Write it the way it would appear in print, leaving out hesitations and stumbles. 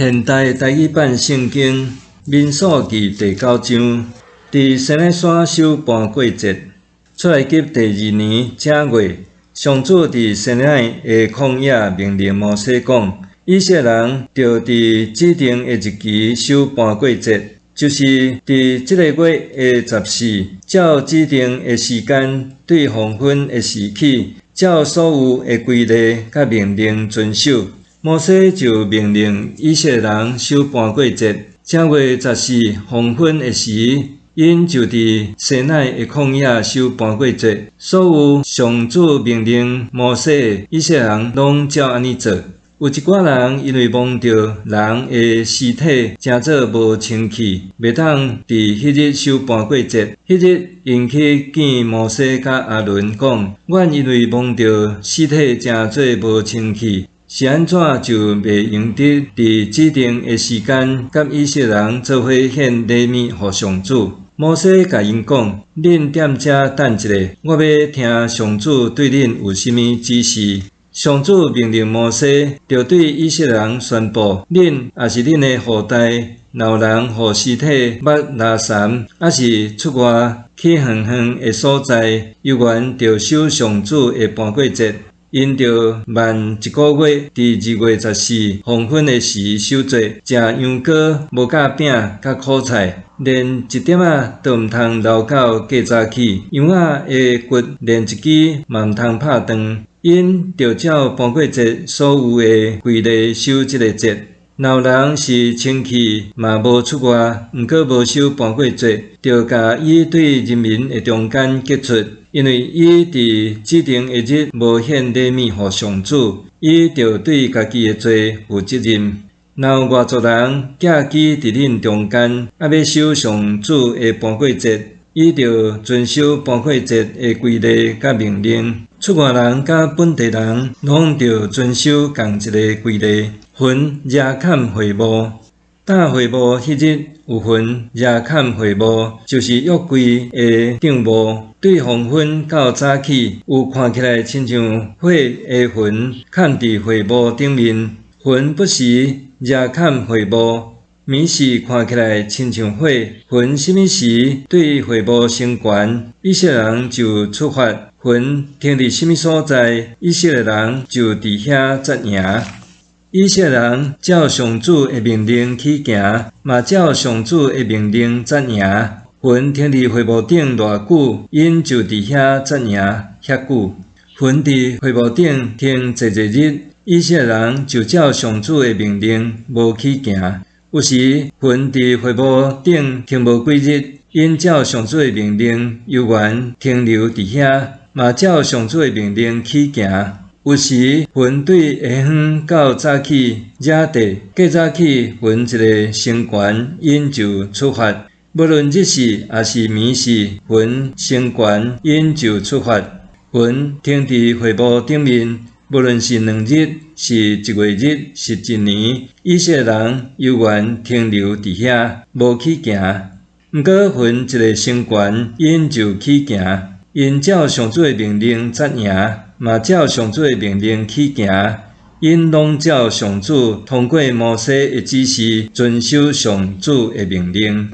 现代台语版圣经民数记第9章，伫西奈山守盘过节，出埃及第2年正月，上主伫西奈的旷野命令摩西讲，以色列人着伫指定的日期守盘过节，就是伫这个月的14，照指定的时间对黄昏的时起，照所有的规例甲命令遵守。摩西就命令以色列人守盘过节，正月14黄昏的时，因就伫西奈的旷野守盘过节。所有上主命令摩西的以色列人拢照安尼做。有一寡人因为摸着人的尸体，诚做无清气，袂当伫迄日守盘过节。迄日因去见摩西甲阿伦讲：阮因为摸着尸体，诚做无清气。是安怎就袂用得伫指定的时间，甲以色列人做伙献礼物互上主？摩西甲因讲：恁踮遮等一下，我要听上主对恁有甚物指示。上主命令摩西，着对以色列人宣布：恁也是恁的后代，若有人互尸体捌拉残，还是出外去远远的所在，犹原着守上主的盘过节。因着慢1个月，伫2月14黄昏的时守节，食羊羔、无甲饼甲苦菜，连一点仔都毋通留到过早起。羊仔的骨连一支嘛毋通拍断。因着照盘过节所有的规例守这个节。若有人是清气嘛无出外，毋过无守盘过节，着甲伊对人民的中间革出。因为伊伫指定的日无献礼物互上主，伊着对家己的罪负责任。若有外族人寄居伫恁中间，要守上主的盘过节，伊着遵守盘过节的规例甲命令。出外人甲本地人拢着遵守同一个规例。云夜坎会幕，搭会幕迄日有云夜坎会幕，就是约柜的顶幕。对黄昏到早起，有看起来亲像火的云嵌伫会幕顶面。云不时夜坎会幕，暝时看起来亲像火。云什么时对会幕升悬，以色列人就出发。云停伫什么所在，以色列人就伫遐扎营。以色列人照上主的命令去行，嘛照上主的命令扎营。云停伫会幕顶偌久，因就伫遐扎营遐久。云伫会幕顶停一日，以色列人就照上主的命令无去行。有时云伫会幕顶停无几日，因照上主的命令犹原停留伫遐，嘛照上主的命令去行。有时云对下昏到早起惹地，过早起云一个升悬，因就出发。无论日时还是暝时，云升悬，因就出发。云停伫会幕顶面，无论是2日，是1月日，是1年，以色列人犹原停留伫遐，无去行。毋过云一个升悬，因就去行。因照上主的命令扎营，嘛照上主的命令去行。因拢照上主通过摩西的指示，遵守上主的命令。